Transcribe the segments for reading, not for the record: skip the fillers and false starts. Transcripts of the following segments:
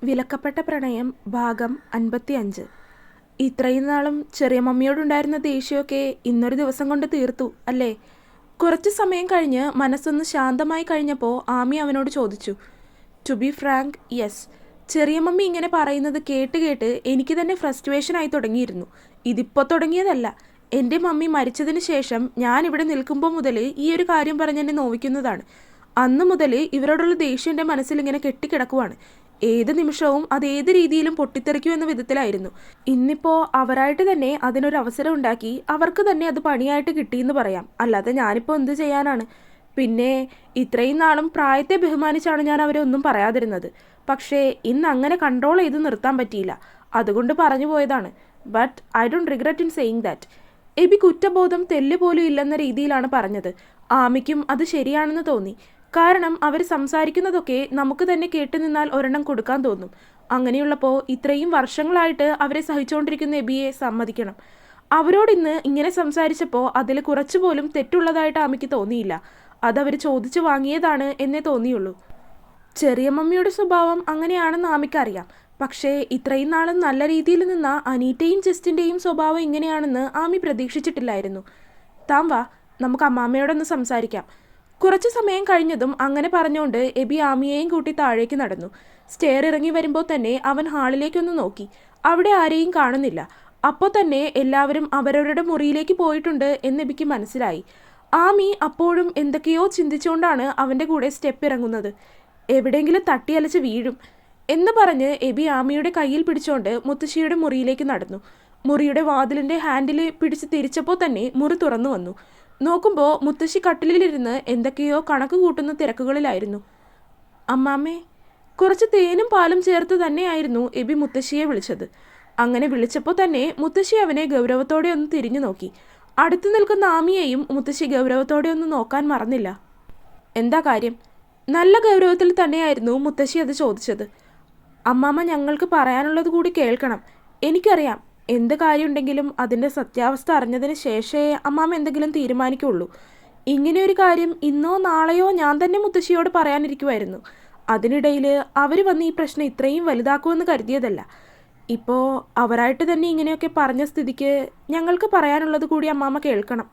വിലക്കപ്പെട്ട പ്രണയം ഭാഗം 55. ഇത്രയും നാളും ചെറിയ മമ്മിയോടുണ്ടായിരുന്ന ദേഷ്യമൊക്കെ ഇന്നൊരു ദിവസം കൊണ്ട് തീർത്തു അല്ലേ? കുറച്ച് സമയം കഴിഞ്ഞ് മനസ്സൊന്ന് ശാന്തമായി കഴിഞ്ഞപ്പോൾ ആമി അവനോട് ചോദിച്ചു. To be frank, yes. ചെറിയ മമ്മി ഇങ്ങനെ പറയുന്നത് കേട്ട് കേട്ട് എനിക്ക് തന്നെ ഫ്രസ്ട്രേഷനായി തുടങ്ങിയിരുന്നു. ഇതിപ്പോൾ തുടങ്ങിയതല്ല. എൻ്റെ മമ്മി മരിച്ചതിന് ശേഷം ഞാൻ ഇവിടെ നിൽക്കുമ്പോൾ മുതൽ ഈ ഒരു കാര്യം പറഞ്ഞ് എന്നെ നോവിക്കുന്നതാണ്. അന്ന് മുതൽ ഇവരോടുള്ള ദേഷ്യം എൻ്റെ മനസ്സിൽ ഇങ്ങനെ കെട്ടിക്കിടക്കുവാണ്. ഏത് നിമിഷവും അത് ഏത് രീതിയിലും പൊട്ടിത്തെറിക്കൂ എന്ന വിധത്തിലായിരുന്നു. ഇന്നിപ്പോൾ അവരായിട്ട് തന്നെ അതിനൊരു അവസരം ഉണ്ടാക്കി അവർക്ക് തന്നെ അത് പണിയായിട്ട് കിട്ടിയെന്ന് പറയാം. അല്ലാതെ ഞാനിപ്പോൾ എന്ത് ചെയ്യാനാണ്? പിന്നെ ഇത്രയും നാളും പ്രായത്തെ ബഹുമാനിച്ചാണ് ഞാൻ അവരെ ഒന്നും പറയാതിരുന്നത്. പക്ഷേ ഇന്ന് അങ്ങനെ കൺട്രോൾ ചെയ്ത് നിർത്താൻ പറ്റിയില്ല. അതുകൊണ്ട് പറഞ്ഞു പോയതാണ്. But I don't regret in saying that. Abi കുറ്റബോധം തെല്ല് പോലും ഇല്ലെന്ന രീതിയിലാണ് പറഞ്ഞത്. ആമിക്കും അത് ശരിയാണെന്ന് തോന്നി. കാരണം അവർ സംസാരിക്കുന്നതൊക്കെ നമുക്ക് തന്നെ കേട്ടു നിന്നാൽ ഒരെണ്ണം കൊടുക്കാൻ തോന്നും. അങ്ങനെയുള്ളപ്പോൾ ഇത്രയും വർഷങ്ങളായിട്ട് അവരെ സഹിച്ചുകൊണ്ടിരിക്കുന്ന എബിയെ സമ്മതിക്കണം. അവരോടിന്ന് ഇങ്ങനെ സംസാരിച്ചപ്പോൾ അതിൽ കുറച്ചുപോലും തെറ്റുള്ളതായിട്ട് ആമിക്ക് തോന്നിയില്ല. അതവർ ചോദിച്ചു വാങ്ങിയതാണ് എന്നേ തോന്നിയുള്ളൂ. ചെറിയ മമ്മിയുടെ സ്വഭാവം അങ്ങനെയാണെന്ന് ആമിക്കറിയാം. പക്ഷേ ഇത്രയും നാളും നല്ല രീതിയിൽ നിന്ന അനീറ്റയും ജസ്റ്റിൻ്റെയും സ്വഭാവം ഇങ്ങനെയാണെന്ന് ആമി പ്രതീക്ഷിച്ചിട്ടില്ലായിരുന്നു. താൻ വാ, നമുക്ക് അമ്മാമ്മയോടൊന്ന് സംസാരിക്കാം. കുറച്ച് സമയം കഴിഞ്ഞതും അങ്ങനെ പറഞ്ഞുകൊണ്ട് എബി ആമിയെയും കൂട്ടി താഴേക്ക് നടന്നു. സ്റ്റെയർ ഇറങ്ങി വരുമ്പോൾ തന്നെ അവൻ ഹാളിലേക്കൊന്ന് നോക്കി. അവിടെ ആരെയും കാണുന്നില്ല. അപ്പോൾ തന്നെ എല്ലാവരും അവരവരുടെ മുറിയിലേക്ക് പോയിട്ടുണ്ട് എന്ന് എബിക്ക് മനസ്സിലായി. ആമി അപ്പോഴും എന്തൊക്കെയോ ചിന്തിച്ചുകൊണ്ടാണ് അവൻ്റെ കൂടെ സ്റ്റെപ്പ് ഇറങ്ങുന്നത്. എവിടെയെങ്കിലും തട്ടിയലച്ച് വീഴും എന്ന് പറഞ്ഞ് എബി ആമിയുടെ കയ്യിൽ പിടിച്ചുകൊണ്ട് മുത്തശ്ശിയുടെ മുറിയിലേക്ക് നടന്നു. മുറിയുടെ വാതിലിൻ്റെ ഹാൻഡിൽ പിടിച്ച് തിരിച്ചപ്പോൾ തന്നെ മുറി തുറന്നു വന്നു. നോക്കുമ്പോൾ മുത്തശ്ശി കട്ടിലിലിരുന്ന് എന്തൊക്കെയോ കണക്ക് കൂട്ടുന്ന തിരക്കുകളിലായിരുന്നു. അമ്മാമ്മേ. കുറച്ച് തേനും പാലും ചേർത്ത് തന്നെയായിരുന്നു എബി മുത്തശ്ശിയെ വിളിച്ചത്. അങ്ങനെ വിളിച്ചപ്പോൾ തന്നെ മുത്തശ്ശി അവനെ ഗൗരവത്തോടെ ഒന്ന് തിരിഞ്ഞു നോക്കി. അടുത്തു നിൽക്കുന്ന ആമിയെയും മുത്തശ്ശി ഗൗരവത്തോടെ ഒന്ന് നോക്കാൻ മറന്നില്ല. എന്താ കാര്യം? നല്ല ഗൗരവത്തിൽ തന്നെയായിരുന്നു മുത്തശ്ശി അത് ചോദിച്ചത്. അമ്മാമ്മ, ഞങ്ങൾക്ക് പറയാനുള്ളത് കൂടി കേൾക്കണം. എനിക്കറിയാം, എന്ത് കാര്യമുണ്ടെങ്കിലും അതിൻ്റെ സത്യാവസ്ഥ അറിഞ്ഞതിന് ശേഷമേ അമ്മാമ്മ എന്തെങ്കിലും തീരുമാനിക്കുള്ളൂ. ഇങ്ങനെയൊരു കാര്യം ഇന്നോ നാളെയോ ഞാൻ തന്നെ മുത്തശ്ശിയോട് പറയാനിരിക്കുമായിരുന്നു. അതിനിടയിൽ അവർ വന്ന് ഈ പ്രശ്നം ഇത്രയും വലുതാക്കുമെന്ന് കരുതിയതല്ല. ഇപ്പോൾ അവരായിട്ട് തന്നെ ഇങ്ങനെയൊക്കെ പറഞ്ഞ സ്ഥിതിക്ക് ഞങ്ങൾക്ക് പറയാനുള്ളത് കൂടി അമ്മാമ്മ കേൾക്കണം.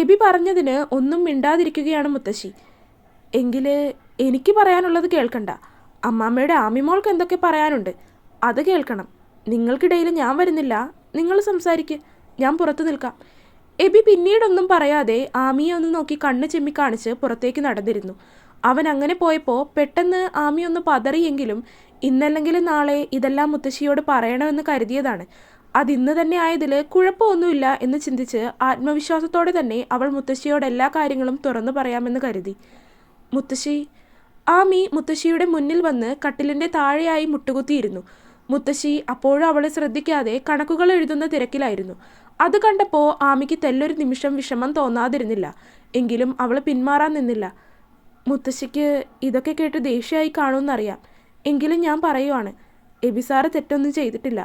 എബി പറഞ്ഞതിന് ഒന്നും മിണ്ടാതിരിക്കുകയാണ് മുത്തശ്ശി. എങ്കിൽ എനിക്ക് പറയാനുള്ളത് കേൾക്കണ്ട. അമ്മാമ്മയുടെ ആമിമോൾക്ക് എന്തൊക്കെ പറയാനുണ്ട് അത് കേൾക്കണം. നിങ്ങൾക്കിടയിൽ ഞാൻ വരുന്നില്ല. നിങ്ങൾ സംസാരിക്ക്, ഞാൻ പുറത്തു നിൽക്കാം. എബി പിന്നീടൊന്നും പറയാതെ ആമിയെ ഒന്ന് നോക്കി കണ്ണ് ചെമ്മി കാണിച്ച് പുറത്തേക്ക് നടന്നിരുന്നു. അവൻ അങ്ങനെ പോയപ്പോൾ പെട്ടെന്ന് ആമി ഒന്ന് പതറിയെങ്കിലും ഇന്നല്ലെങ്കിൽ നാളെ ഇതെല്ലാം മുത്തശ്ശിയോട് പറയണമെന്ന് കരുതിയതാണ്. അതിന്ന് തന്നെ ആയതിൽ കുഴപ്പമൊന്നുമില്ല എന്ന് ചിന്തിച്ച് ആത്മവിശ്വാസത്തോടെ തന്നെ അവൾ മുത്തശ്ശിയോട് എല്ലാ കാര്യങ്ങളും തുറന്നു പറയാമെന്ന് കരുതി. മുത്തശ്ശി. ആമി മുത്തശ്ശിയുടെ മുന്നിൽ വന്ന് കട്ടിലിൻ്റെ താഴെയായി മുട്ടുകുത്തിയിരുന്നു. മുത്തശ്ശി അപ്പോഴും അവളെ ശ്രദ്ധിക്കാതെ കണക്കുകൾ എഴുതുന്ന തിരക്കിലായിരുന്നു. അത് കണ്ടപ്പോൾ ആമിക്ക് തെല്ലൊരു നിമിഷം വിഷമം തോന്നാതിരുന്നില്ല. എങ്കിലും അവൾ പിന്മാറാൻ നിന്നില്ല. മുത്തശ്ശിക്ക് ഇതൊക്കെ കേട്ട് ദേഷ്യമായി കാണുമെന്നറിയാം. എങ്കിലും ഞാൻ പറയുവാണ്, എബിസാറ് തെറ്റൊന്നും ചെയ്തിട്ടില്ല.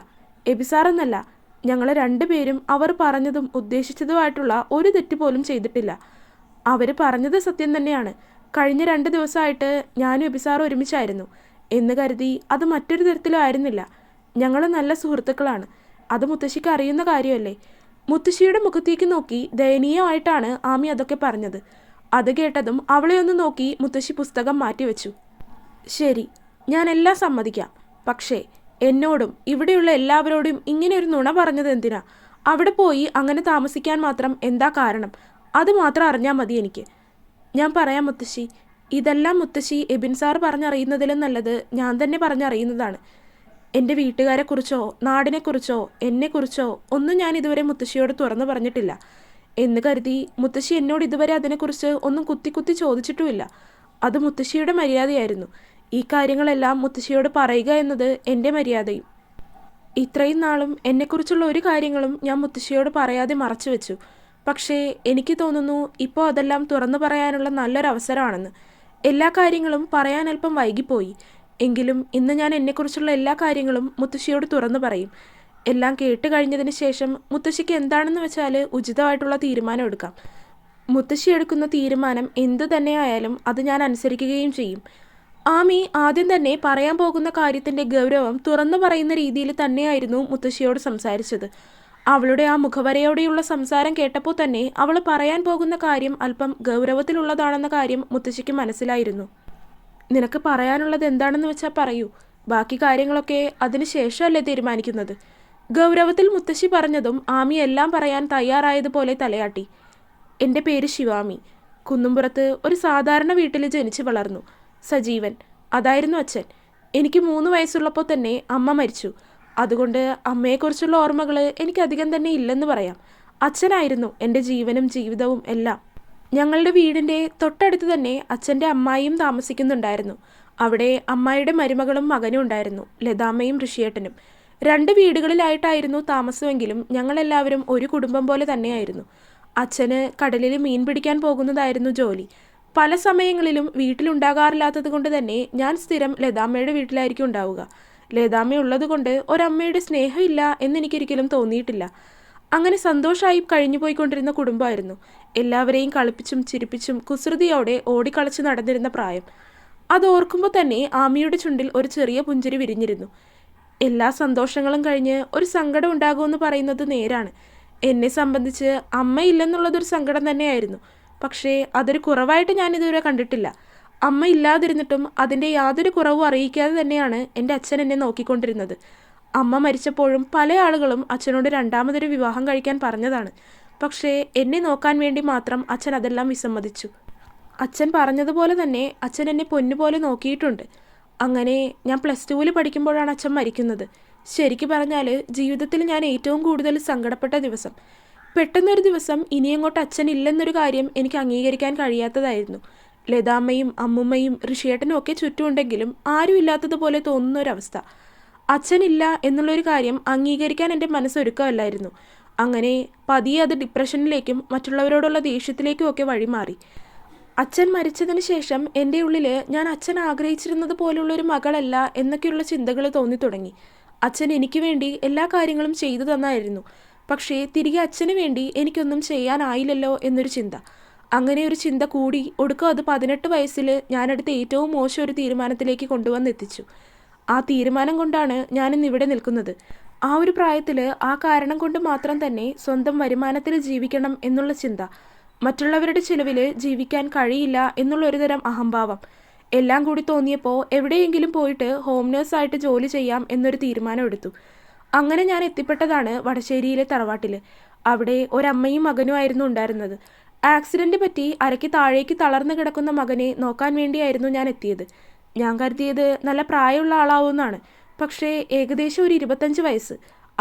എബിസാറെന്നല്ല, ഞങ്ങൾ രണ്ടുപേരും അവർ പറഞ്ഞതും ഉദ്ദേശിച്ചതുമായിട്ടുള്ള ഒരു തെറ്റ് പോലും ചെയ്തിട്ടില്ല. അവർ പറഞ്ഞത് സത്യം തന്നെയാണ്. കഴിഞ്ഞ 2 ദിവസമായിട്ട് ഞാനും എബിസാർ ഒരുമിച്ചായിരുന്നു എന്ന് കരുതി അത് മറ്റൊരു തരത്തിലും ആയിരുന്നില്ല. ഞങ്ങൾ നല്ല സുഹൃത്തുക്കളാണ്. അത് മുത്തശ്ശിക്ക് അറിയുന്ന കാര്യമല്ലേ? മുത്തശ്ശിയുടെ മുഖത്തേക്ക് നോക്കി ദയനീയമായിട്ടാണ് ആമി അതൊക്കെ പറഞ്ഞത്. അത് കേട്ടതും അവളെ ഒന്ന് നോക്കി മുത്തശ്ശി പുസ്തകം മാറ്റിവെച്ചു. ശരി, ഞാൻ എല്ലാം സമ്മതിക്കാം. പക്ഷേ എന്നോടും ഇവിടെയുള്ള എല്ലാവരോടും ഇങ്ങനെ ഒരു നുണ പറഞ്ഞത് എന്തിനാ? അവിടെ പോയി അങ്ങനെ താമസിക്കാൻ മാത്രം എന്താ കാരണം? അത് മാത്രം അറിഞ്ഞാൽ മതി എനിക്ക്. ഞാൻ പറയാം മുത്തശ്ശി. ഇതെല്ലാം മുത്തശ്ശി എബിൻ സാർ പറഞ്ഞറിയുന്നതിലും നല്ലത് ഞാൻ തന്നെ പറഞ്ഞറിയുന്നതാണ്. എൻ്റെ വീട്ടുകാരെക്കുറിച്ചോ നാടിനെക്കുറിച്ചോ എന്നെക്കുറിച്ചോ ഒന്നും ഞാൻ ഇതുവരെ മുത്തശ്ശിയോട് തുറന്നു പറഞ്ഞിട്ടില്ല എന്ന് കരുതി മുത്തശ്ശി എന്നോട് ഇതുവരെ അതിനെക്കുറിച്ച് ഒന്നും കുത്തി ചോദിച്ചിട്ടുമില്ല. അത് മുത്തശ്ശിയുടെ മര്യാദയായിരുന്നു. ഈ കാര്യങ്ങളെല്ലാം മുത്തശ്ശിയോട് പറയുക എന്നത് എൻ്റെ മര്യാദയും. ഇത്രയും നാളും എന്നെക്കുറിച്ചുള്ള ഒരു കാര്യങ്ങളും ഞാൻ മുത്തശ്ശിയോട് പറയാതെ മറച്ചു വെച്ചു. പക്ഷേ എനിക്ക് തോന്നുന്നു ഇപ്പോൾ അതെല്ലാം തുറന്നു പറയാനുള്ള നല്ലൊരവസരമാണെന്ന്. എല്ലാ കാര്യങ്ങളും പറയാൻ അല്പം വൈകിപ്പോയി. എങ്കിലും ഇന്ന് ഞാൻ എന്നെക്കുറിച്ചുള്ള എല്ലാ കാര്യങ്ങളും മുത്തശ്ശിയോട് തുറന്നു പറയും. എല്ലാം കേട്ട് കഴിഞ്ഞതിന് ശേഷം മുത്തശ്ശിക്ക് എന്താണെന്ന് വെച്ചാൽ ഉചിതമായിട്ടുള്ള തീരുമാനം എടുക്കാം. മുത്തശ്ശി എടുക്കുന്ന തീരുമാനം എന്തു തന്നെയായാലും അത് ഞാൻ അനുസരിക്കുകയും ചെയ്യും. ആമി ആദ്യം തന്നെ പറയാൻ പോകുന്ന കാര്യത്തിന്റെ ഗൗരവം തുറന്നു പറയുന്ന രീതിയിൽ തന്നെയായിരുന്നു മുത്തശ്ശിയോട് സംസാരിച്ചത്. അവളുടെ ആ മുഖവരയോടെയുള്ള സംസാരം കേട്ടപ്പോൾ തന്നെ അവൾ പറയാൻ പോകുന്ന കാര്യം അല്പം ഗൗരവത്തിലുള്ളതാണെന്ന കാര്യം മുത്തശ്ശിക്ക് മനസ്സിലായിരുന്നു. നിനക്ക് പറയാനുള്ളത് എന്താണെന്ന് വെച്ചാൽ പറയൂ, ബാക്കി കാര്യങ്ങളൊക്കെ അതിന് ശേഷമല്ലേ തീരുമാനിക്കുന്നത്. ഗൗരവത്തിൽ മുത്തശ്ശി പറഞ്ഞതും ആമി എല്ലാം പറയാൻ തയ്യാറായതുപോലെ തലയാട്ടി. എൻ്റെ പേര് ശിവാമി. കുന്നുംപുറത്ത് ഒരു സാധാരണ വീട്ടിൽ ജനിച്ചു വളർന്നു. സജീവൻ, അതായിരുന്നു അച്ഛൻ. എനിക്ക് 3 വയസ്സുള്ളപ്പോൾ തന്നെ അമ്മ മരിച്ചു. അതുകൊണ്ട് അമ്മയെക്കുറിച്ചുള്ള ഓർമ്മകൾ എനിക്കധികം തന്നെ ഇല്ലെന്ന് പറയാം. അച്ഛനായിരുന്നു എൻ്റെ ജീവനും ജീവിതവും എല്ലാം. ഞങ്ങളുടെ വീടിൻ്റെ തൊട്ടടുത്ത് തന്നെ അച്ഛൻ്റെ അമ്മായിയും താമസിക്കുന്നുണ്ടായിരുന്നു. അവിടെ അമ്മായിയുടെ മരുമകളും മകനും ഉണ്ടായിരുന്നു, ലതാമ്മയും ഋഷിയേട്ടനും. 2 വീടുകളിലായിട്ടായിരുന്നു താമസമെങ്കിലും ഞങ്ങളെല്ലാവരും ഒരു കുടുംബം പോലെ തന്നെയായിരുന്നു. അച്ഛന് കടലിൽ മീൻ പിടിക്കാൻ പോകുന്നതായിരുന്നു ജോലി. പല സമയങ്ങളിലും വീട്ടിലുണ്ടാകാറില്ലാത്തത് കൊണ്ട് തന്നെ ഞാൻ സ്ഥിരം ലതാമ്മയുടെ വീട്ടിലായിരിക്കും ഉണ്ടാവുക. ലതാമ്മ ഉള്ളതുകൊണ്ട് ഒരമ്മയുടെ സ്നേഹമില്ല എന്നെനിക്കൊരിക്കലും തോന്നിയിട്ടില്ല. അങ്ങനെ സന്തോഷമായി കഴിഞ്ഞു പോയിക്കൊണ്ടിരുന്ന കുടുംബമായിരുന്നു. എല്ലാവരെയും കളിപ്പിച്ചും ചിരിപ്പിച്ചും കുസൃതിയോടെ ഓടിക്കളിച്ച് നടന്നിരുന്ന പ്രായം. അത് ഓർക്കുമ്പോൾ തന്നെ ആമിയുടെ ചുണ്ടിൽ ഒരു ചെറിയ പുഞ്ചിരി വിരിഞ്ഞിരുന്നു. എല്ലാ സന്തോഷങ്ങളും കഴിഞ്ഞ് ഒരു സങ്കടം ഉണ്ടാകുമെന്ന് പറയുന്നത് നേരാണ്. എന്നെ സംബന്ധിച്ച് അമ്മയില്ലെന്നുള്ളതൊരു സങ്കടം തന്നെയായിരുന്നു. പക്ഷേ അതൊരു കുറവായിട്ട് ഞാനിതുവരെ കണ്ടിട്ടില്ല. അമ്മ ഇല്ലാതിരുന്നിട്ടും അതിൻ്റെ യാതൊരു കുറവും അറിയിക്കാതെ തന്നെയാണ് എൻ്റെ അച്ഛൻ എന്നെ നോക്കിക്കൊണ്ടിരുന്നത്. അമ്മ മരിച്ചപ്പോഴും പല ആളുകളും അച്ഛനോട് രണ്ടാമതൊരു വിവാഹം കഴിക്കാൻ പറഞ്ഞതാണ്. പക്ഷേ എന്നെ നോക്കാൻ വേണ്ടി മാത്രം അച്ഛൻ അതെല്ലാം വിസമ്മതിച്ചു. അച്ഛൻ പറഞ്ഞതുപോലെ തന്നെ അച്ഛൻ എന്നെ പൊന്നുപോലെ നോക്കിയിട്ടുണ്ട്. അങ്ങനെ ഞാൻ +2 പഠിക്കുമ്പോഴാണ് അച്ഛൻ മരിക്കുന്നത്. ശരിക്കു പറഞ്ഞാൽ ജീവിതത്തിൽ ഞാൻ ഏറ്റവും കൂടുതൽ സങ്കടപ്പെട്ട ദിവസം. പെട്ടെന്നൊരു ദിവസം ഇനിയങ്ങോട്ട് അച്ഛൻ ഇല്ലെന്നൊരു കാര്യം എനിക്ക് അംഗീകരിക്കാൻ കഴിയാത്തതായിരുന്നു. ലതാമ്മയും അമ്മുമ്മയും ഋഷിയേട്ടനും ഒക്കെ ചുറ്റുമുണ്ടെങ്കിലും ആരും ഇല്ലാത്തതുപോലെ തോന്നുന്നൊരവസ്ഥ. അച്ഛനില്ല എന്നുള്ളൊരു കാര്യം അംഗീകരിക്കാൻ എൻ്റെ മനസ്സൊരുക്കമല്ലായിരുന്നു. അങ്ങനെ പതിയെ അത് ഡിപ്രഷനിലേക്കും മറ്റുള്ളവരോടുള്ള ദേഷ്യത്തിലേക്കും ഒക്കെ വഴിമാറി. അച്ഛൻ മരിച്ചതിന് ശേഷം എൻ്റെ ഉള്ളിൽ ഞാൻ അച്ഛൻ ആഗ്രഹിച്ചിരുന്നത് പോലുള്ളൊരു മകളല്ല എന്നൊക്കെയുള്ള ചിന്തകൾ തോന്നി തുടങ്ങി. അച്ഛൻ എനിക്ക് വേണ്ടി എല്ലാ കാര്യങ്ങളും ചെയ്തു തന്നായിരുന്നു. പക്ഷേ തിരികെ അച്ഛന് വേണ്ടി എനിക്കൊന്നും ചെയ്യാനായില്ലല്ലോ എന്നൊരു ചിന്ത. അങ്ങനെ ഒരു ചിന്ത കൂടി ഒടുക്കം അത് 18 വയസ്സിൽ ഞാനെടുത്ത ഏറ്റവും മോശം ഒരു തീരുമാനത്തിലേക്ക് കൊണ്ടുവന്നെത്തിച്ചു. ആ തീരുമാനം കൊണ്ടാണ് ഞാനിന്ന് ഇവിടെ നിൽക്കുന്നത്. ആ ഒരു പ്രായത്തിൽ ആ കാരണം കൊണ്ട് മാത്രം തന്നെ സ്വന്തം വരുമാനത്തിൽ ജീവിക്കണം എന്നുള്ള ചിന്ത, മറ്റുള്ളവരുടെ ചിലവിൽ ജീവിക്കാൻ കഴിയില്ല എന്നുള്ള ഒരു തരം അഹംഭാവം എല്ലാം കൂടി തോന്നിയപ്പോൾ എവിടെയെങ്കിലും പോയിട്ട് ഹോം നേഴ്സായിട്ട് ജോലി ചെയ്യാം എന്നൊരു തീരുമാനം എടുത്തു. അങ്ങനെ ഞാൻ എത്തിപ്പെട്ടതാണ് വടശ്ശേരിയിലെ തറവാട്ടിൽ. അവിടെ ഒരമ്മയും മകനുമായിരുന്നു ഉണ്ടായിരുന്നത്. ആക്സിഡൻറ്റ് പറ്റി അരയ്ക്ക് താഴേക്ക് തളർന്നു കിടക്കുന്ന മകനെ നോക്കാൻ വേണ്ടിയായിരുന്നു ഞാൻ എത്തിയത്. ഞാൻ കരുതിയത് നല്ല പ്രായമുള്ള ആളാവുമെന്നാണ്. പക്ഷേ ഏകദേശം ഒരു 25 വയസ്സ്,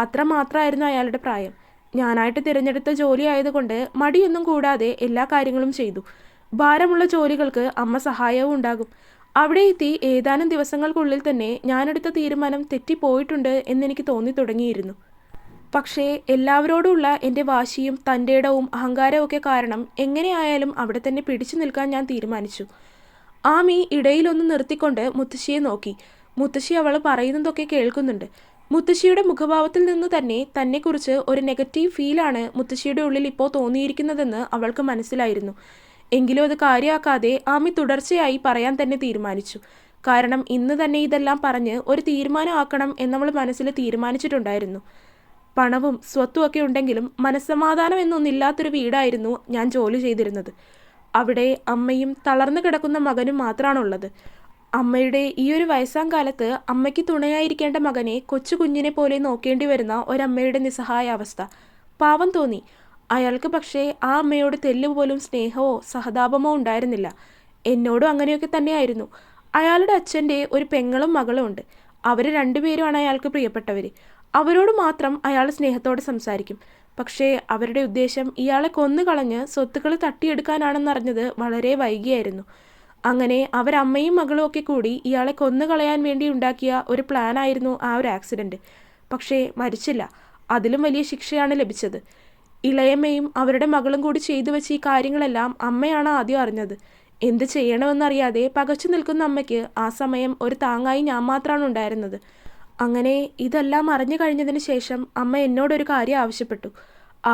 അത്ര മാത്രമായിരുന്നു അയാളുടെ പ്രായം. ഞാനായിട്ട് തിരഞ്ഞെടുത്ത ജോലി ആയതുകൊണ്ട് മടിയൊന്നും കൂടാതെ എല്ലാ കാര്യങ്ങളും ചെയ്തു. ഭാരമുള്ള ജോലികൾക്ക് അമ്മ സഹായവും ഉണ്ടാകും. അവിടെ എത്തി ഏതാനും ദിവസങ്ങൾക്കുള്ളിൽ തന്നെ ഞാനെടുത്ത തീരുമാനം തെറ്റിപ്പോയിട്ടുണ്ട് എന്നെനിക്ക് തോന്നി തുടങ്ങിയിരുന്നു. പക്ഷേ എല്ലാവരോടുമുള്ള എൻ്റെ വാശിയും തൻ്റെടവും അഹങ്കാരവും ഒക്കെ കാരണം എങ്ങനെയായാലും അവിടെ തന്നെ പിടിച്ചു നിൽക്കാൻ ഞാൻ തീരുമാനിച്ചു. ആമി ഇടയിലൊന്ന് നിർത്തിക്കൊണ്ട് മുത്തശ്ശിയെ നോക്കി. മുത്തശ്ശി അവൾ പറയുന്നതൊക്കെ കേൾക്കുന്നുണ്ട്. മുത്തശ്ശിയുടെ മുഖഭാവത്തിൽ നിന്ന് തന്നെ തന്നെക്കുറിച്ച് ഒരു നെഗറ്റീവ് ഫീലാണ് മുത്തശ്ശിയുടെ ഉള്ളിൽ ഇപ്പോൾ തോന്നിയിരിക്കുന്നതെന്ന് അവൾക്ക് മനസ്സിലായിരുന്നു. എങ്കിലും അത് കാര്യമാക്കാതെ ആമി തുടർച്ചയായി പറയാൻ തന്നെ തീരുമാനിച്ചു. കാരണം ഇന്ന് തന്നെ ഇതെല്ലാം പറഞ്ഞ് ഒരു തീരുമാനമാക്കണം എന്നവൾ മനസ്സിൽ തീരുമാനിച്ചിട്ടുണ്ടായിരുന്നു. പണവും സ്വത്തും ഒക്കെ ഉണ്ടെങ്കിലും മനസ്സമാധാനം എന്നൊന്നില്ലാത്തൊരു വീടായിരുന്നു ഞാൻ ജോലി ചെയ്തിരുന്നത്. അവിടെ അമ്മയും തളർന്നു കിടക്കുന്ന മകനും മാത്രമാണുള്ളത്. അമ്മയുടെ ഈ ഒരു വയസ്സാം കാലത്ത് അമ്മയ്ക്ക് തുണയായിരിക്കേണ്ട മകനെ കൊച്ചു കുഞ്ഞിനെ പോലെ നോക്കേണ്ടി വരുന്ന ഒരമ്മയുടെ നിസ്സഹായ അവസ്ഥ പാവം തോന്നി അയാൾക്ക്. പക്ഷേ ആ അമ്മയോട് തെല്ലുപോലും സ്നേഹമോ സഹതാപമോ ഉണ്ടായിരുന്നില്ല. എന്നോടും അങ്ങനെയൊക്കെ തന്നെയായിരുന്നു. അയാളുടെ അച്ഛൻ്റെ ഒരു പെങ്ങളും മകളും ഉണ്ട്. അവർ 2 പേരുമാണ് അയാൾക്ക് പ്രിയപ്പെട്ടവർ. അവരോട് മാത്രം അയാൾ സ്നേഹത്തോടെ സംസാരിക്കും. പക്ഷേ അവരുടെ ഉദ്ദേശം ഇയാളെ കൊന്നുകളഞ്ഞ് സ്വത്തുക്കൾ തട്ടിയെടുക്കാനാണെന്നറിഞ്ഞത് വളരെ വൈകിയായിരുന്നു. അങ്ങനെ അവരമ്മയും മകളും ഒക്കെ കൂടി ഇയാളെ കൊന്നുകളയാൻ വേണ്ടി ഉണ്ടാക്കിയ ഒരു പ്ലാനായിരുന്നു ആ ഒരു ആക്സിഡൻറ്റ്. പക്ഷേ മരിച്ചില്ല. അതിലും വലിയ ശിക്ഷയാണ് ലഭിച്ചത്. ഇളയമ്മയും അവരുടെ മകളും കൂടി ചെയ്തു വെച്ച ഈ കാര്യങ്ങളെല്ലാം അമ്മയാണ് ആദ്യം അറിഞ്ഞത്. എന്ത് ചെയ്യണമെന്നറിയാതെ പകച്ചു നിൽക്കുന്ന അമ്മയ്ക്ക് ആ സമയം ഒരു താങ്ങായി ഞാൻ മാത്രമാണ് ഉണ്ടായിരുന്നത്. അങ്ങനെ ഇതെല്ലാം അറിഞ്ഞു കഴിഞ്ഞതിന് ശേഷം അമ്മ എന്നോടൊരു കാര്യം ആവശ്യപ്പെട്ടു.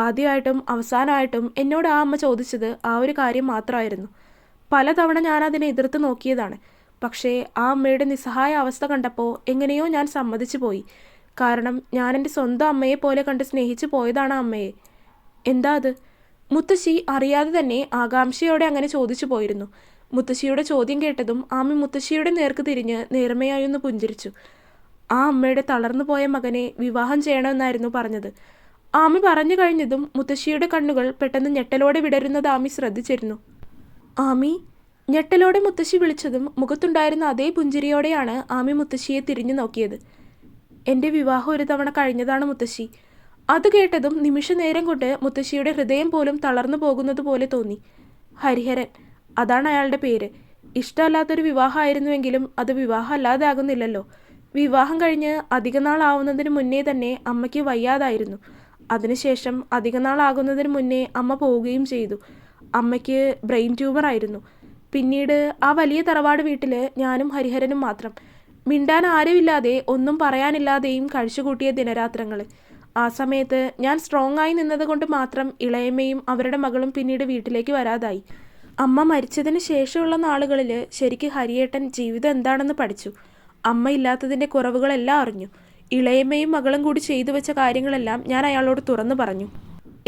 ആദ്യമായിട്ടും അവസാനമായിട്ടും എന്നോട് ആ അമ്മ ചോദിച്ചത് ആ ഒരു കാര്യം മാത്രമായിരുന്നു. പലതവണ ഞാൻ അതിനെ എതിർത്ത് നോക്കിയതാണ്. പക്ഷേ ആ അമ്മയുടെ നിസ്സഹായ അവസ്ഥ കണ്ടപ്പോൾ എങ്ങനെയോ ഞാൻ സമ്മതിച്ചു പോയി. കാരണം ഞാൻ എൻ്റെ സ്വന്തം അമ്മയെ പോലെ കണ്ട് സ്നേഹിച്ചു പോയതാണ് ആ അമ്മയെ. എന്താ അത്? മുത്തശ്ശി അറിയാതെ തന്നെ ആകാംക്ഷയോടെ അങ്ങനെ ചോദിച്ചു പോയിരുന്നു. മുത്തശ്ശിയുടെ ചോദ്യം കേട്ടതും ആമി മുത്തശ്ശിയുടെ നേർക്ക് തിരിഞ്ഞ് നേർമയായൊന്ന് പുഞ്ചിരിച്ചു. ആ അമ്മയുടെ തളർന്നു പോയ മകനെ വിവാഹം ചെയ്യണമെന്നായിരുന്നു പറഞ്ഞത്. ആമി പറഞ്ഞു കഴിഞ്ഞതും മുത്തശ്ശിയുടെ കണ്ണുകൾ പെട്ടെന്ന് ഞെട്ടലോടെ വിടരുന്നത് ആമി ശ്രദ്ധിച്ചിരുന്നു. ആമി? ഞെട്ടലോടെ മുത്തശ്ശി വിളിച്ചതും മുഖത്തുണ്ടായിരുന്ന അതേ പുഞ്ചിരിയോടെയാണ് ആമി മുത്തശ്ശിയെ തിരിഞ്ഞു നോക്കിയത്. എൻ്റെ വിവാഹം ഒരു തവണ കഴിഞ്ഞതാണ് മുത്തശ്ശി. അത് കേട്ടതും നിമിഷ നേരം കൊണ്ട് മുത്തശ്ശിയുടെ ഹൃദയം പോലും തളർന്നു പോകുന്നത് പോലെ തോന്നി. ഹരിഹരൻ, അതാണ് അയാളുടെ പേര്. ഇഷ്ടമല്ലാത്തൊരു വിവാഹമായിരുന്നുവെങ്കിലും അത് വിവാഹം അല്ലാതെ ആകുന്നില്ലല്ലോ. വിവാഹം കഴിഞ്ഞ് അധികനാളാവുന്നതിന് മുന്നേ തന്നെ അമ്മയ്ക്ക് വയ്യാതായിരുന്നു. അതിനുശേഷം അധികനാളാകുന്നതിന് മുന്നേ അമ്മ പോവുകയും ചെയ്തു. അമ്മയ്ക്ക് ബ്രെയിൻ ട്യൂമർ ആയിരുന്നു. പിന്നീട് ആ വലിയ തറവാട് വീട്ടിൽ ഞാനും ഹരിഹരനും മാത്രം. മിണ്ടാൻ ആരുമില്ലാതെ ഒന്നും പറയാനില്ലാതെയും കഴിച്ചുകൂട്ടിയ ദിനരാത്രങ്ങൾ. ആ സമയത്ത് ഞാൻ സ്ട്രോങ് ആയി നിന്നത് കൊണ്ട് മാത്രം ഇളയമ്മയും അവരുടെ മകളും പിന്നീട് വീട്ടിലേക്ക് വരാതായി. അമ്മ മരിച്ചതിന് ശേഷമുള്ള നാളുകളിൽ ശരിക്ക് ഹരിയേട്ടൻ ജീവിതം എന്താണെന്ന് പഠിച്ചു. അമ്മ ഇല്ലാത്തതിൻ്റെ കുറവുകളെല്ലാം അറിഞ്ഞു. ഇളയമ്മയും മകളും കൂടി ചെയ്തു വെച്ച കാര്യങ്ങളെല്ലാം ഞാൻ അയാളോട് തുറന്നു പറഞ്ഞു.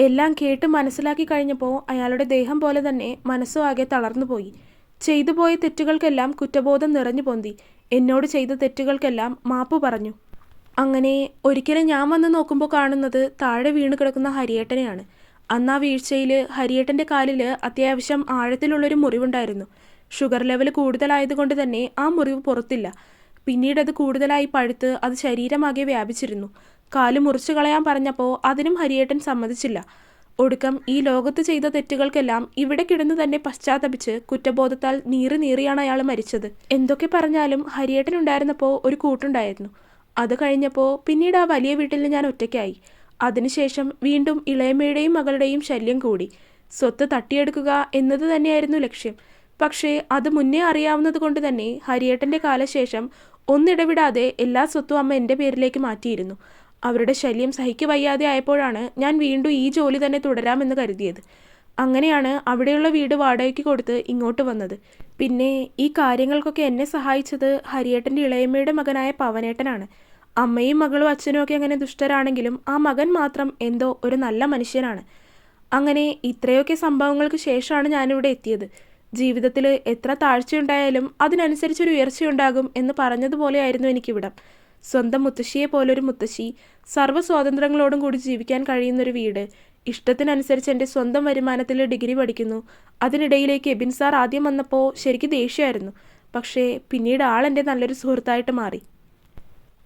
എല്ലാം കേട്ട് മനസ്സിലാക്കി കഴിഞ്ഞപ്പോൾ അയാളുടെ ദേഹം പോലെ തന്നെ മനസ്സും ആകെ തളർന്നു പോയി. ചെയ്തു പോയ തെറ്റുകൾക്കെല്ലാം കുറ്റബോധം നിറഞ്ഞു പൊന്തി. എന്നോട് ചെയ്ത തെറ്റുകൾക്കെല്ലാം മാപ്പ് പറഞ്ഞു. അങ്ങനെ ഒരിക്കലും ഞാൻ വന്ന് നോക്കുമ്പോൾ കാണുന്നത് താഴെ വീണ് കിടക്കുന്ന ഹരിയേട്ടനെയാണ്. അന്ന് ആ വീഴ്ചയിൽ ഹരിയേട്ടൻ്റെ കാലിൽ അത്യാവശ്യം ആഴത്തിലുള്ളൊരു മുറിവുണ്ടായിരുന്നു. ഷുഗർ ലെവൽ കൂടുതലായതുകൊണ്ട് തന്നെ ആ മുറിവ് പുറത്തില്ല. പിന്നീട് അത് കൂടുതലായി പഴുത്ത് അത് ശരീരമാകെ വ്യാപിച്ചിരുന്നു. കാല് മുറിച്ചു കളയാൻ പറഞ്ഞപ്പോൾ അതിനും ഹരിയേട്ടൻ സമ്മതിച്ചില്ല. ഒടുക്കം ഈ ലോകത്ത് ചെയ്ത തെറ്റുകൾക്കെല്ലാം ഇവിടെ കിടന്നു തന്നെ പശ്ചാത്തപിച്ച് കുറ്റബോധത്താൽ നീറിയാണ് അയാൾ മരിച്ചത്. എന്തൊക്കെ പറഞ്ഞാലും ഹരിയേട്ടൻ ഉണ്ടായിരുന്നപ്പോൾ ഒരു കൂട്ടുണ്ടായിരുന്നു. അത് കഴിഞ്ഞപ്പോൾ പിന്നീട് ആ വലിയ വീട്ടിൽ ഞാൻ ഒറ്റയ്ക്കായി. അതിനുശേഷം വീണ്ടും ഇളയമ്മയുടെയും മകളുടെയും ശല്യം കൂടി. സ്വത്ത് തട്ടിയെടുക്കുക എന്നത് തന്നെയായിരുന്നു ലക്ഷ്യം. പക്ഷേ അത് മുന്നേ അറിയാവുന്നത് കൊണ്ട് തന്നെ ഹരിയേട്ടൻ്റെ കാലശേഷം ഒന്നിടവിടാതെ എല്ലാ സ്വത്തും അമ്മ എൻ്റെ പേരിലേക്ക് മാറ്റിയിരുന്നു. അവരുടെ ശല്യം സഹിക്കു വയ്യാതെ ആയപ്പോഴാണ് ഞാൻ വീണ്ടും ഈ ജോലി തന്നെ തുടരാമെന്ന് കരുതിയത്. അങ്ങനെയാണ് അവിടെയുള്ള വീട് വാടകയ്ക്ക് കൊടുത്ത് ഇങ്ങോട്ട് വന്നത്. പിന്നെ ഈ കാര്യങ്ങൾക്കൊക്കെ എന്നെ സഹായിച്ചത് ഹരിയേട്ടൻ്റെ ഇളയമ്മയുടെ മകനായ പവനേട്ടനാണ്. അമ്മയും മകളും അച്ഛനും ഒക്കെ അങ്ങനെ ദുഷ്ടരാണെങ്കിലും ആ മകൻ മാത്രം എന്തോ ഒരു നല്ല മനുഷ്യനാണ്. അങ്ങനെ ഇത്രയൊക്കെ സംഭവങ്ങൾക്ക് ശേഷമാണ് ഞാനിവിടെ എത്തിയത്. ജീവിതത്തിൽ എത്ര താഴ്ചയുണ്ടായാലും അതിനനുസരിച്ചൊരു ഉയർച്ചയുണ്ടാകും എന്ന് പറഞ്ഞതുപോലെയായിരുന്നു എനിക്കിവിടം. സ്വന്തം മുത്തശ്ശിയെ പോലൊരു മുത്തശ്ശി, സർവ്വ സ്വാതന്ത്ര്യങ്ങളോടും കൂടി ജീവിക്കാൻ കഴിയുന്നൊരു വീട്, ഇഷ്ടത്തിനനുസരിച്ച് എൻ്റെ സ്വന്തം വരുമാനത്തിൽ ഡിഗ്രി പഠിക്കുന്നു. അതിനിടയിലേക്ക് എബിൻ സാർ ആദ്യം വന്നപ്പോൾ ശരിക്കും ദേഷ്യമായിരുന്നു. പക്ഷേ പിന്നീട് ആളെൻ്റെ നല്ലൊരു സുഹൃത്തായിട്ട് മാറി.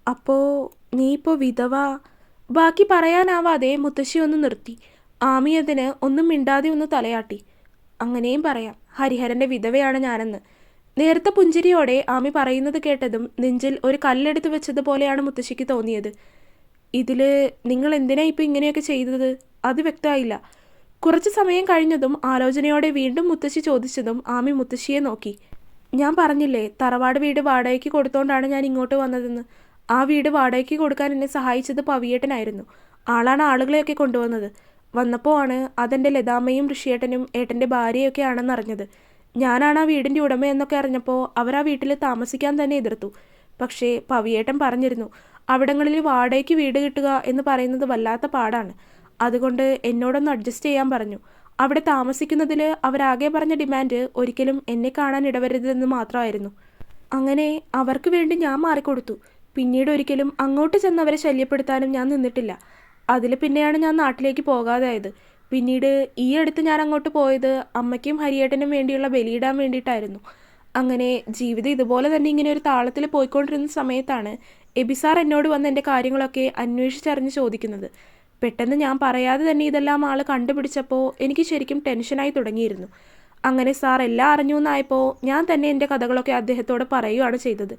അപ്പോൾ നീ ഇപ്പോൾ വിധവ? ബാക്കി പറയാനാവാതെ മുത്തശ്ശി ഒന്ന് നിർത്തി. ആമി അതിന് ഒന്നും മിണ്ടാതെ ഒന്ന് തലയാട്ടി. അങ്ങനെയും പറയാം, ഹരിഹരൻ്റെ വിധവയാണ് ഞാനെന്ന്. നേരത്തെ പുഞ്ചിരിയോടെ ആമി പറയുന്നത് കേട്ടതും നെഞ്ചിൽ ഒരു കല്ലെടുത്ത് വെച്ചതുപോലെയാണ് മുത്തശ്ശിക്ക് തോന്നിയത്. ഇതിൽ നിങ്ങൾ എന്തിനാ ഇപ്പോൾ ഇങ്ങനെയൊക്കെ ചെയ്തത്? അത് വ്യക്തമായില്ല. കുറച്ച് സമയം കഴിഞ്ഞതും ആലോചനയോടെ വീണ്ടും മുത്തശ്ശി ചോദിച്ചതും ആമി മുത്തശ്ശിയെ നോക്കി. ഞാൻ പറഞ്ഞില്ലേ, തറവാട് വീട് വാടകയ്ക്ക് കൊടുത്തോണ്ടാണ് ഞാൻ ഇങ്ങോട്ട് വന്നതെന്ന്. ആ വീട് വാടകയ്ക്ക് കൊടുക്കാൻ എന്നെ സഹായിച്ചത് പവിയേട്ടനായിരുന്നു. ആളാണ് ആളുകളെയൊക്കെ കൊണ്ടുവന്നത്. വന്നപ്പോൾ ആണ് അതെൻ്റെ ലതാമ്മയും ഋഷിയേട്ടനും ഏട്ടൻ്റെ ഭാര്യയൊക്കെ ആണെന്ന് അറിഞ്ഞത്. ഞാനാണ് ആ വീടിൻ്റെ ഉടമയെന്നൊക്കെ അറിഞ്ഞപ്പോൾ അവർ ആ വീട്ടിൽ താമസിക്കാൻ തന്നെ എതിർത്തു. പക്ഷേ പവിയേട്ടൻ പറഞ്ഞിരുന്നു, അവിടങ്ങളിൽ വാടകയ്ക്ക് വീട് കിട്ടുക എന്ന് പറയുന്നത് വല്ലാത്ത പാടാണ്. അതുകൊണ്ട് എന്നോടൊന്ന് അഡ്ജസ്റ്റ് ചെയ്യാൻ പറഞ്ഞു. അവിടെ താമസിക്കുന്നതിൽ അവരാകെ പറഞ്ഞ ഡിമാൻഡ് ഒരിക്കലും എന്നെ കാണാൻ ഇടവരുതെന്ന് മാത്രമായിരുന്നു. അങ്ങനെ അവർക്ക് വേണ്ടി ഞാൻ മാറിക്കൊടുത്തു. പിന്നീട് ഒരിക്കലും അങ്ങോട്ട് ചെന്നവരെ ശല്യപ്പെടുത്താനും ഞാൻ നിന്നിട്ടില്ല. അതിൽ പിന്നെയാണ് ഞാൻ നാട്ടിലേക്ക് പോകാതായത്. പിന്നീട് ഈ അടുത്ത് ഞാൻ അങ്ങോട്ട് പോയത് അമ്മയ്ക്കും ഹരിയേട്ടനും വേണ്ടിയുള്ള ബലിയിടാൻ വേണ്ടിയിട്ടായിരുന്നു. അങ്ങനെ ജീവിതം ഇതുപോലെ തന്നെ ഇങ്ങനെ ഒരു താളത്തിൽ പോയിക്കൊണ്ടിരുന്ന സമയത്താണ് എബിസാർ എന്നോട് വന്ന് എൻ്റെ കാര്യങ്ങളൊക്കെ അന്വേഷിച്ചറിഞ്ഞ് ചോദിക്കുന്നത്. പെട്ടെന്ന് ഞാൻ പറയാതെ തന്നെ ഇതെല്ലാം ആൾ കണ്ടുപിടിച്ചപ്പോൾ എനിക്ക് ശരിക്കും ടെൻഷനായി തുടങ്ങിയിരുന്നു. അങ്ങനെ സാർ എല്ലാം അറിഞ്ഞു എന്നായപ്പോൾ ഞാൻ തന്നെ എൻ്റെ കഥകളൊക്കെ അദ്ദേഹത്തോട് പറയുകയാണ് ചെയ്തത്.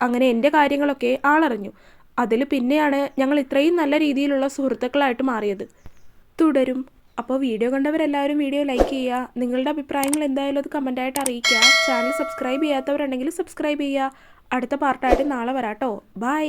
അങ്ങനെ എൻ്റെ കാര്യങ്ങളൊക്കെ ആളറിഞ്ഞു. അതിൽ പിന്നെയാണ് ഞങ്ങൾ ഇത്രയും നല്ല രീതിയിലുള്ള സുഹൃത്തുക്കളായിട്ട് മാറിയത്. തുടരും. അപ്പോൾ വീഡിയോ കണ്ടവരെല്ലാവരും വീഡിയോ ലൈക്ക് ചെയ്യുക. നിങ്ങളുടെ അഭിപ്രായങ്ങൾ എന്തായാലും അത് കമൻറ്റായിട്ട് അറിയിക്കുക. ചാനൽ സബ്സ്ക്രൈബ് ചെയ്യാത്തവരുണ്ടെങ്കിൽ സബ്സ്ക്രൈബ് ചെയ്യുക. അടുത്ത പാർട്ടായിട്ട് നാളെ വരാട്ടോ. ബൈ.